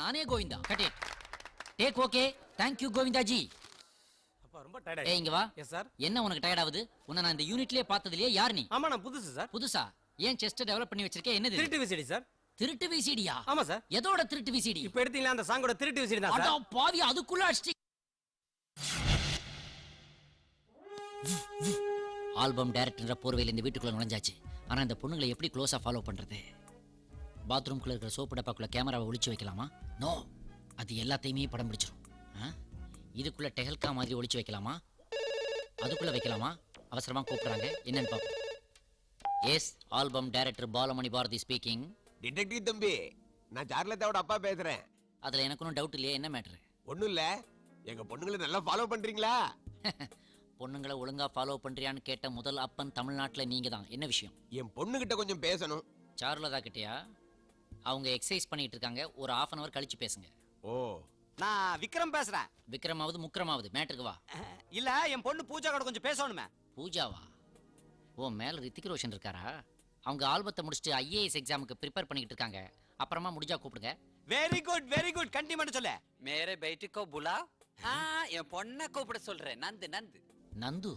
நானே Govinda. Cut it. Take okay. Thank you கோவிந்தாஜி. அப்பா ரொம்ப டயர்ட் ஏய் இங்க வா. Yes sir. என்ன உனக்கு டயர்ட் ஆகுது? உன்னை நான் இந்த யூனிட்லயே பார்த்ததிலே யார் நீ? ஆமா நான் புதுசு சார். புதுசா? ஏன் செஸ்ட் டெவலப் பண்ணி வச்சிருக்கே? என்னது? திருட்டு விசிடி சார். திருட்டு விசிடியா? ஆமா சார். எதோட திருட்டு விசிடி? இப்போ எடுத்தீங்களா அந்த சாங்கோட திருட்டு விசிடி தான் அட சார். பாவி, அதுக்குள்ள அடிச்சி. ஆல்பம் டைரக்டர் போர்வையில் இந்த வீட்டுக்குள்ள நுழைஞ்சாச்சு. ஆனா இந்த பொண்ணுங்களை எப்படி க்ளோஸா ஃபாலோ பண்றது? பாத்ரூம்குள்ள இருக்கிற சோப்பு டப்பாக்குள்ள கேமராவை ஒளிச்சு வைக்கலாமா? நோ, அது எல்லாத்தையுமே படம் பிடிச்சிரும். இதுக்குள்ள டெஹல்கா மாதிரி ஒளிச்சு வைக்கலாமா? அதுக்குள்ள வைக்கலாமா? அவசரமா கூப்பிடுறாங்க, என்னன்னு பாப்போம். Yes, album director Balamani Bharathi speaking. Detective தம்பி, நான் சார்லத்தாவோட அப்பா பேசுறேன். அதுல எனக்கு ஒன்றும் டவுட் இல்லையே, என்ன மேட்ரு? ஒண்ணும் இல்ல, எங்க பொண்ணுங்களை நல்லா ஃபாலோ பண்றீங்களா? பொண்ணுங்களை ஒழுங்கா ஃபாலோ பண்றியான்னு கேட்ட முதல் அப்பன் தமிழ்நாட்டுல நீங்க தான். என்ன விஷயம்? என் பொண்ணுகிட்ட கொஞ்சம் பேசணும். சாருலதா கிட்டயா? அவங்க எக்ஸசைஸ் பண்ணிட்டு இருக்காங்க, ஒரு 1/2 hour கழிச்சு பேசுங்க. ஓ, நான் விக்ரம் பேசுறேன். விக்ரமாவது முக்ரமாவது மேட்ருக்கு வா. இல்ல என் பொண்ணு பூஜா கூட கொஞ்சம் பேசணுமே. பூஜாவா? ஓ, மேல ரித்திக் ரோஷன் இருக்காரா? அவங்க ஆல்பத்தை முடிச்சுட்டு IAS எக்ஸாமுக்கு ப்ரிப்பேர் பண்ணிட்டு இருக்காங்க. அப்புறமா முடிஞ்சா கூப்பிடுங்க. Very good very good. கண்டிப்பா சொல்லு. மேரே பேட்டிக்கோ புலா. என் பொண்ணை கூப்பிட சொல்றேன். நந்து நந்து. நந்து?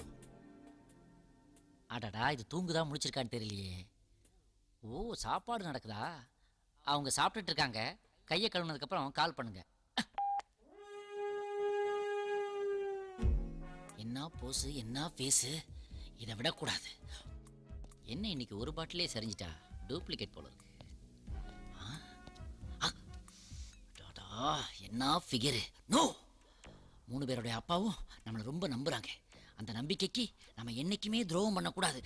அடடா, இது தூங்குதா முடிச்சிருக்கான்னு தெரியலையே. ஓ, சாப்பாடு நடக்குதா? அவங்க சாப்பிட்டுட்டு இருக்காங்க. கையை கழுவுனதுக்கு அப்புறம் கால் பண்ணுங்க. என்ன போஸு, என்ன ஃபேஸு, இதை விடக்கூடாது. என்ன இன்னைக்கு ஒரு பாட்டிலே சரிஞ்சிட்டா? டூப்ளிகேட் போல இருக்கு. என்ன ஃபிகரு. நோ, 3 பேருடைய அப்பாவும் நம்மளை ரொம்ப நம்புறாங்க. அந்த நம்பிக்கைக்கு நம்ம என்னைக்குமே துரோகம் பண்ணக்கூடாது.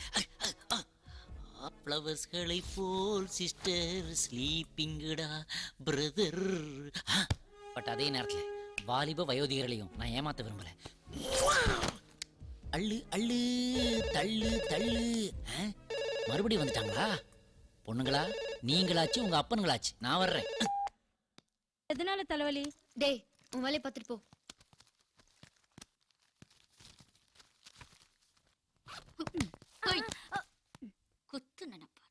ஃப்ளவர்ஸ்களை போல் சிஸ்டர் ஸ்லீப்பிங்கடா பிரதர். பட் அதே நேரத்தில் வாலிப வயோதிகர்களையும் நான் ஏமாத்த விரும்பல. அள்ளு அள்ளு தள்ளு தள்ளு. மறுபடியும் வந்துட்டாங்களா? பொண்ணுங்களா நீங்களாச்சு, உங்க அப்பனுங்களாச்சு. நான் வர்றேன். எதனால தலைவலி? டேய், உன் வேலையை பார்த்துட்டு போ. குத்து நினைப்பா.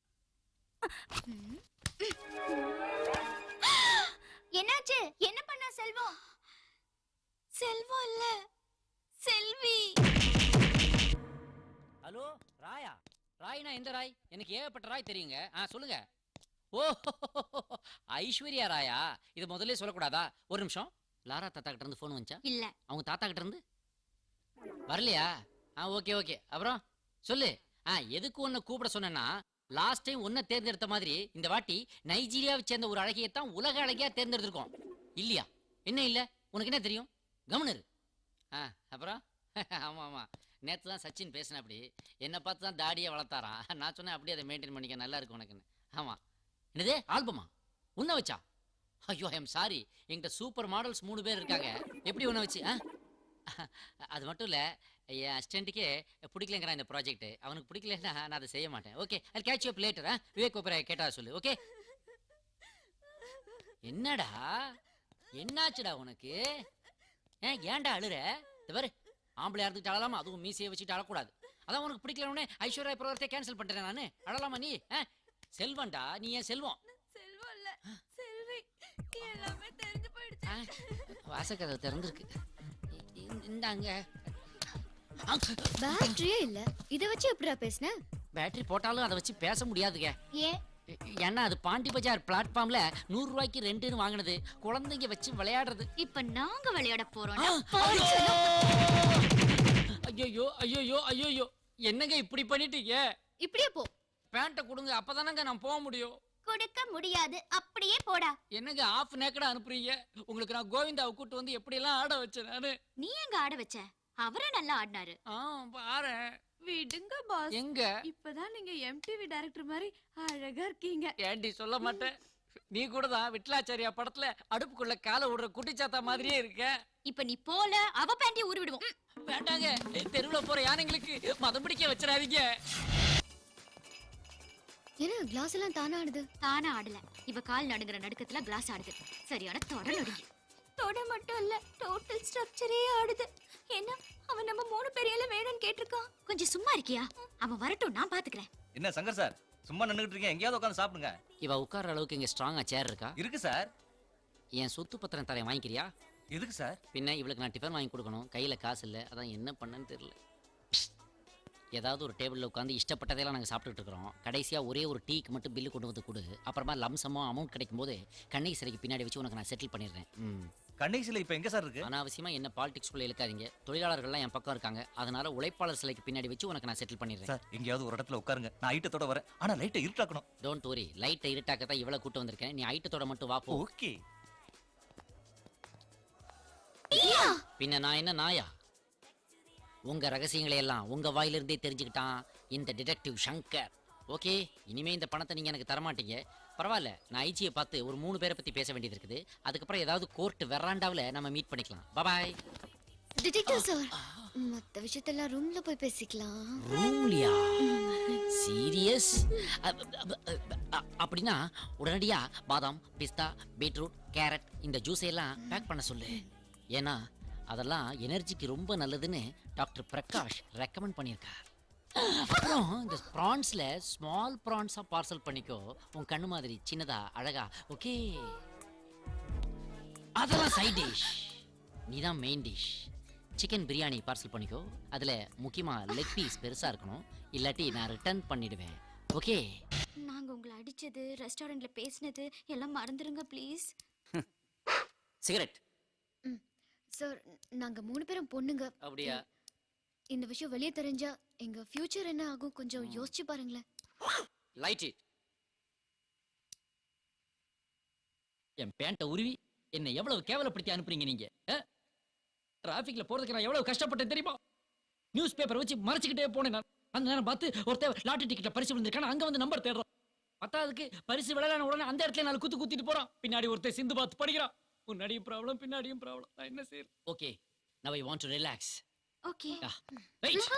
என்னாச்சு? என்ன பண்ணா செல்வம்? செல்வம் இல்ல, செல்வி. ஹலோ, ராயா? ராய்னா எந்த ராய்? எனக்கு ஏகப்பட்ட ராய் தெரியுங்க. சொல்லுங்க. ஓ, ஐஸ்வர்யா ராயா? இது முதல்ல சொல்லக்கூடாதா? ஒரு நிமிஷம். லாரா தாத்தா கிட்ட இருந்து போன் வந்துச்சா? இல்ல. அவங்க தாத்தா கிட்ட இருந்து வரலையா? Okay okay. அப்புறம் சொல்லு. எதுக்கு உன்னை கூப்பிட சொன்னா, லாஸ்ட் டைம் உன்னை தேர்ந்தெடுத்த மாதிரி இந்த வாட்டி நைஜீரியாவை சேர்ந்த ஒரு அழகியத்தான் உலக அழகியா தேர்ந்தெடுத்திருக்கோம். இல்லையா? என்ன இல்ல, உனக்கு என்ன தெரியும்? கவர்னர். அப்புறம் ஆமா ஆமா, நேற்று தான் சச்சின் பேசின. அப்படி என்னை பார்த்து தான் தாடியை வளர்த்தாரான். நான் சொன்னேன் அப்படியே அதை மெயின்டைன் பண்ணிக்க, நல்லா இருக்கு உனக்குன்னு. ஆமா. என்னதே ஆல்பமா? உன்னை வச்சா? ஐயோ, ஐ எம் சாரி. என்கிட்ட சூப்பர் மாடல்ஸ் 3 பேர் இருக்காங்க. எப்படி உன்னை வச்சு? அது மட்டும் இல்லை, என் அசிஸ்டண்ட்டுக்கே பிடிக்கலங்கிறான் இந்த ப்ராஜெக்ட். அவனுக்கு பிடிக்கலன்னா நான் அதை செய்ய மாட்டேன். ஓகே, அது catch up later. Vivek opera கேட்டா சொல்லு. ஓகே. என்னடா என்னாச்சுடா உனக்கு? ஏன்டா அழுற? பாரு, ஆம்பளை இருந்துட்டு அழலாமா? அதுவும் மீசையை வச்சுட்டு அழக்கூடாது. அதான் உனக்கு பிடிக்கலன்னு ஐஸ்வர்யா ப்ரோக்ராத்தை கேன்சல் பண்ணிட்டேன் நான். அழலாமா நீ? செல்வன்டா நீ. ஏன் செல்வம்? செல்வம் இல்ல, செல்வி. எல்லாமே தெரிஞ்சு போயிடுச்சு. வாசக்கதை திறந்துருக்கு. இந்தாங்க. பேட்டரியே இல்ல, இத வச்சு எப்படிடா பேசுன? பேட்டரி போட்டாலும் அதை வச்சு பேச முடியாதுங்க. ஏன்? ஏன்னா அது பாண்டி பஜார் பிளாட்ஃபார்ம்ல 100 ரூபாய்க்கு 2ன்னு வாங்கினது. குழந்தைங்க வச்சு விளையாடுறது. இப்ப நாங்க விளையாட போறோம். ஐயோ ஐயோ ஐயோ, என்னங்க இப்படி பண்ணிட்டீங்க? இப்படியே போ. பேண்ட்டை கொடுங்க, அப்பதானங்க நான் போக முடியும். கொடுக்க முடியாது, அப்படியே போடா. என்னங்க ஆஃப் நேக்கடா அனுப்புறீங்க? உங்களுக்கு நான் கோவிந்தாவை கூட்டு வந்து எப்படி எல்லாம் ஆட வச்சேன் நானு. நீ எங்க ஆட வச்ச? அவரே நல்லா ஆடினாரு. பாரு. விடுங்க பாஸ். எங்க இப்பதான் நீங்க MTV டைரக்டர் மாதிரி அழகா இருக்கீங்க. ஏண்டி சொல்ல மாட்டேன்? நீ கூட தான் விட்லாச்சாரியா படத்துல அடுப்புக்குள்ள காலை விடுற குட்டிச்சாத்தா மாதிரியே இருக்க. இப்ப நீ போல அவ பேண்டியை ஊறி விடுவோம். வேண்டாங்க, தெருவுல போற யானைங்களுக்கு மதம் பிடிக்க வச்சிடாதீங்க. என்ன கிளாஸ் எல்லாம் தானா ஆடுது? தானா ஆடல, இவ கால் நடுங்குற நடுக்கத்துல கிளாஸ் ஆடுது. சரியான தொட நடுங்கி. தொட மட்டும் இல்ல, டோட்டல் ஸ்ட்ரக்சரே ஆடுது. என்ன, அவன் நம்ம 3 பேரையெல்லாம் வேணும்னு கேட்டிருக்கான். கொஞ்சம் சும்மா இருக்கியா? அவன் வரட்டும், நான் பாத்துக்கிறேன். என்ன சங்கர் சார், சும்மா நின்னுகிட்டு இருக்கீங்க? எங்கேயாவது உட்காந்து சாப்பிடுங்க. இவ உட்கார அளவுக்கு இங்க ஸ்ட்ராங்கா சேர் இருக்கா? இருக்கு சார். என் சொத்து பத்திரம் தரேன், வாங்கிக்கிறியா? எதுக்கு சார்? பின்ன இவளுக்கு நான் டிஃபன் வாங்கி கொடுக்கணும், கையில காசு இல்லை, அதான் என்ன பண்ணேன்னு தெரியல. ஏதாவது ஒரு டேபிளில் உட்காந்து இஷ்டப்பட்டதெல்லாம் நாங்கள் சாப்பிட்டுட்டு இருக்கிறோம். கடைசியாக ஒரே ஒரு டீக்கு மட்டும் பில்லு கொண்டு வந்து கொடு. அப்புறமா லம்சமோ அமௌண்ட் கிடைக்கும் போது கண்ணகி சிலைக்கு பின்னாடி வச்சு உனக்கு நான் செட்டில் பண்ணிடுறேன். கண்ணகி சிலை இப்ப எங்க சார் இருக்கு? அனாவசியமா என்ன பாலிடிக்ஸ்குள்ள இழுக்காதீங்க. தொழிலாளர்கள்லாம் என் பக்கம் இருக்காங்க, அதனால உழைப்பாளர் சிலைக்கு பின்னாடி வச்சு உனக்கு நான் செட்டில் பண்ணிடுறேன். சார் எங்கேயாவது ஒரு இடத்துல உட்காருங்க, நான் ஐட்டத்தோட வரேன். ஆனா லைட்டை இருட்டாக்கணும். டோன்ட் வரி, லைட்டை இருட்டாக்கத்தான் இவ்வளவு கூட்டம் வந்திருக்கேன். நீ ஐட்டத்தோட மட்டும் வா போ. ஓகே. பின்ன நான் என்ன நாயா? உங்க ரகசியங்களை எல்லாம் உங்க வாயிலிருந்தே தெரிஞ்சுக்கிட்டான் இந்த டிடெக்டிவ் சங்கர். ஓகே, இனிமே இந்த பணத்தை நீங்க எனக்கு தரமாட்டீங்க. பரவாயில்ல, நான் ஐஜியை பார்த்து ஒரு 3 பேரை பத்தி பேச வேண்டியது இருக்குது. அதுக்கப்புறம் ஏதாவது கோர்ட் வெராண்டாவில் நம்ம மீட் பண்ணிக்கலாம். பாய். டிடெக்டிவ் சார், மத்த விஷயத்தெல்லாம் ரூம்ல போய் பேசிக்கலாம். ரூம்லியா? சீரியஸ்? அப்படின்னா உடனடியா பாதாம், பிஸ்தா, பீட்ரூட், கேரட் இந்த ஜூஸ் எல்லாம் பேக் பண்ண சொல்லு. ஏன்னா அதெல்லாம் எனர்ஜிக்கு ரொம்ப நல்லதுன்னு டாக்டர் பிரகாஷ் ரெக்கமெண்ட் பண்ணியிருக்கார். அப்புறம் இந்த ப்ரான்ஸ்ல ஸ்மால் ப்ரான்ஸா பார்சல் பண்ணிக்கோ, உன் கண்ணு மாதிரி சின்னதா அழகா. ஓகே, அதெல்லாம் சைட் டிஷ், நீதான் main dish. Chicken biryani parcel பண்ணிக்கோ, அதுல முக்கியமா லெக் பீஸ் பெருசா இருக்கணும், இல்லாட்டி நான் ரிட்டர்ன் பண்ணிடுவேன். ஓகே? நாங்க உங்களை அடிச்சது, ரெஸ்டாரண்ட்ல பேசினது எல்லாம் மறந்துருங்க ப்ளீஸ். சிகரெட் சார், நாங்க 3 பேரும் பொண்ணுங்க. அப்படியா? இந்த விஷயம் வெளியே தெரிஞ்சா எங்க ஃபியூச்சர் என்ன ஆகும் கொஞ்சம் யோசிச்சு பாருங்களேன். Light it. என் பேண்ட உருவி என்ன எவ்வளவு கேவலப்படுத்தி அனுப்புறீங்க நீங்க? டிராபிக்ல போறதுக்கு நான் எவ்வளவு கஷ்டப்பட்டேன் தெரியுமா? நியூஸ் பேப்பர் வச்சு மறைச்சிக்கிட்டே போனேன். நான் அந்த நேரம் பார்த்து ஒருத்தர் லாட்டரி டிக்கெட்ல பரிசு விழுந்திருக்கான, அங்க வந்து நம்பர் தேடுறோம். பத்தாவதுக்கு பரிசு விளையாட உடனே அந்த இடத்துல நாலு குத்திட்டு போறான். பின்னாடி ஒருத்தர் சிந்து பார்த்து படிக்கிறான். முன்னாடியும் ப்ராப்ளம், பின்னாடியும் ப்ராப்ளம். நான் என்ன செய்யறது? Okay, now I want to relax. Okay. Wait.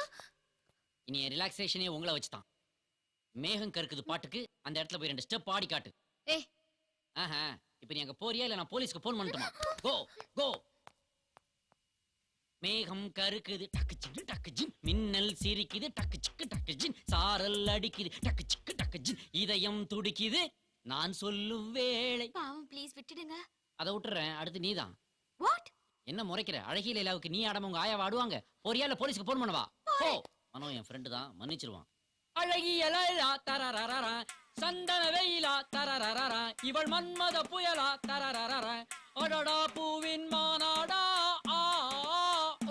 இனி ரிலாக்ஸேஷனே உங்களை வச்சுதான். மேகம் கருக்குது பாட்டுக்கு அந்த இடத்துல போய் 2 ஸ்டெப் ஆடி காட்டு. ஏய். ஆஹா, இப்போ நீ அங்க போறியா இல்ல நான் போலீஸ்க்கு ஃபோன் பண்ணட்டுமா? கோ கோ. மேகம் கருக்குது டக்கு சிக்கு டக்கு ஜின், மின்னல் சிரிக்குது டக்கு சிக்கு டக்கு ஜின், சாரல் அடிக்குது டக்கு சிக்கு டக்கு ஜின், இதயம் துடிக்குது நான் சொல்லும் வேளை. பாவம், ப்ளீஸ் விட்டுடுங்க. அதை விட்டுறேன், அடுத்து நீதான். வாட்? என்ன முறைக்கிற? அழகிய லைலாவுக்கு நீ ஆடாம உங்க ஆயாவை ஆடுவாங்க. போறியா இல்ல போலீஸ்க்கு ஃபோன் பண்ணவா? போ. மனோ என் ஃப்ரெண்டு தான், மன்னிச்சிருவான். அழகிய லைலா தரரரரா, சந்தன வெயிலா தரரரரா, இவள் மன்மத புயலா தரரரரா, அடடா பூவின் மானாடா.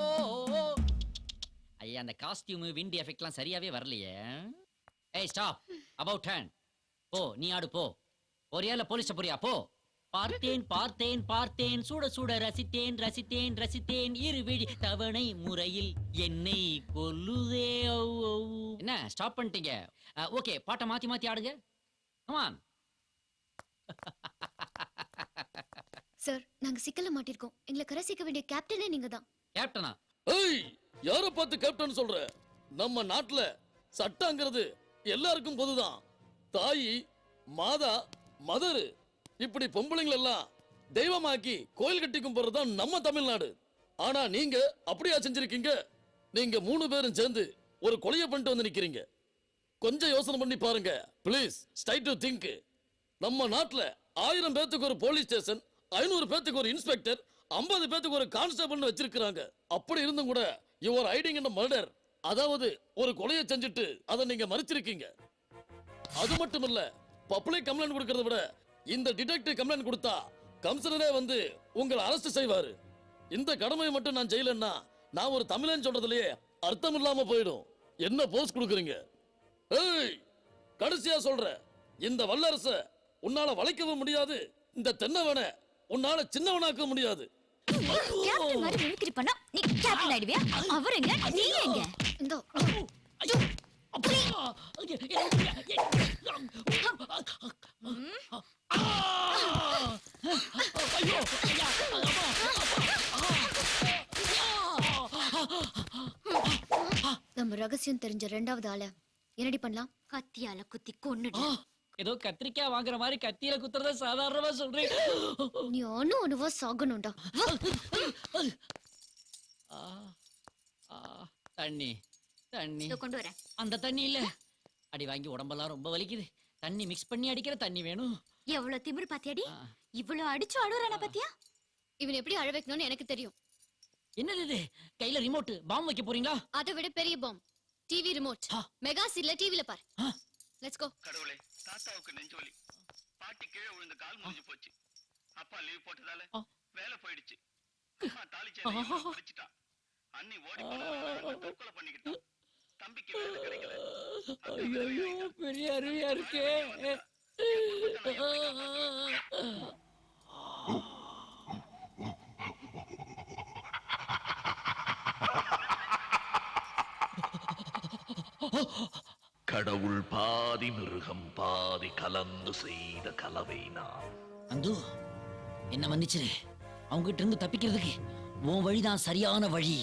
ஓ ஐயா, அந்த காஸ்டியூம் விண்ட் எஃபெக்ட்லாம் சரியாவே வரலையே. ஏய் ஸ்டாப், அபவுட் டர்ன். போ, நீ ஆடு போ. போறியா இல்ல போலீஸ் போறியா? போ. பார்த்தேன் பார்த்தேன் பார்த்தேன், சுட சுட ரசித்தேன் ரசித்தேன் ரசித்தேன், இருவிழி தவணை முறையில் என்னை கொல்லுதே. என்ன ஸ்டாப் பண்ணிட்டீங்க? ஓகே, பாட்டை மாத்தி மாத்தி ஆடுங்க. Come on. சார், நாங்க சிக்கல்ல மாட்டிருக்கோம். எங்களை கரை சேர்க்க வேண்டிய கேப்டனே நீங்க தான். கேப்டனா? ஏய், யார பார்த்து கேப்டன் சொல்ற? நம்ம நாட்டுல சட்டங்கிறது எல்லாருக்கும் பொதுதான். தாயி, மாதா, மதரு இப்படி பொம்பளைங்க எல்லாம் தெய்வமாக்கி கோயில் கட்டி கும்பிடுறதுதான் நம்ம தமிழ்நாடு. ஆனா நீங்க அப்படியா செஞ்சிருக்கீங்க? நீங்க 3 பேரும் சேர்ந்து ஒரு கொலையை பண்ணிட்டு வந்து நிக்கிறீங்க. கொஞ்சம் யோசனை பண்ணி பாருங்க ப்ளீஸ். Straight to think. நம்ம நாட்டுல 1000 பேத்துக்கு ஒரு போலீஸ் ஸ்டேஷன், 500 பேத்துக்கு ஒரு இன்ஸ்பெக்டர், 50 பேத்துக்கு ஒரு கான்ஸ்டபிள் வச்சிருக்காங்க. அப்படி இருந்தும் கூட யுவர் ஐடிங் இன் மர்டர், அதாவது ஒரு கொலையை செஞ்சுட்டு அதை நீங்க மறைச்சிருக்கீங்க. அது மட்டும் இல்ல, பப்ளிக் கம்ப்ளைண்ட் கொடுக்கறத விட இந்த டிடெக்டிவ் கம்ப்ளைண்ட் கொடுத்தா கமிஷனரே வந்து உங்களை அரெஸ்ட் செய்வாரு. இந்த கடமையை மட்டும் நான் செய்யலன்னா நான் ஒரு தமிழன் சொல்றதுலயே அர்த்தம் இல்லாம போயிடும். என்ன போஸ் கொடுக்குறீங்க? ஏய், கடைசியா சொல்ற, இந்த வல்லரச உன்னால வளைக்கவும் முடியாது, இந்த தென்னவனை உன்னால சின்னவனாக்க முடியாது. கேப்டன் மாதிரி மிமிக்ரி பண்ணா நீ கேப்டன் ஆயிடுவியா? அவர் எங்க, நீ எங்க? இந்தோ. ஐயோ, அப்பா. ஐயோ, ஐயா, நம்ம ரகசியம் தெரிஞ்ச 2வது ஆள என்னடி பண்ணலாம்? கத்தியால குத்தி கொன்னுடு. ஏதோ கத்திரிக்காய் வாங்குற மாதிரி கத்தியில குத்துறத சாதாரணமா சொல்றேன். நீ ஒண்ணுவா சாகணும்டா. தண்ணி தண்ணி கொண்டு வரேன். அந்த தண்ணி இல்ல, அடி வாங்கி உடம்பெல்லாம் ரொம்ப வலிக்குது. தண்ணி மிக்ஸ் பண்ணி அடிக்கிற தண்ணி வேணும். எவ்வளவு திமிரு பாத்தியாடி? இவ்வளவு அடிச்சு அழுறான பாத்தியா? இவன் எப்படி அழ வைக்கணும்னு எனக்கு தெரியும். என்னது இது? கையில ரிமோட் பாம் வைக்க போறீங்களா? அதை விட பெரிய பாம் டிவி ரிமோட். மெகா சீரியல்ல டிவில பாரு. Let's go. கடவுளே, தாத்தாவுக்கு நெஞ்சு வலி, பாட்டி கீழே விழுந்த கால் முடிஞ்சு போச்சு. அப்பா லீவ் போட்டதால வேலை போயிடுச்சு. அம்மா தாலி சேலையை பிடிச்சிட்டா. அண்ணி ஓடி போன தற்கொலை பண்ணிக்கிட்டான். தம்பிக்கு வேலை கிடைக்கல. ஐயோ, பெரிய அருவியா இருக்கே. கடவுள் பாதி மிருகம் பாதி கலந்து செய்த கலவை நான். அந்து என்ன மன்னிச்சிரு. அவங்க கிட்ட இருந்து தப்பிக்கிறதுக்கு உன் வழிதான் சரியான வழி.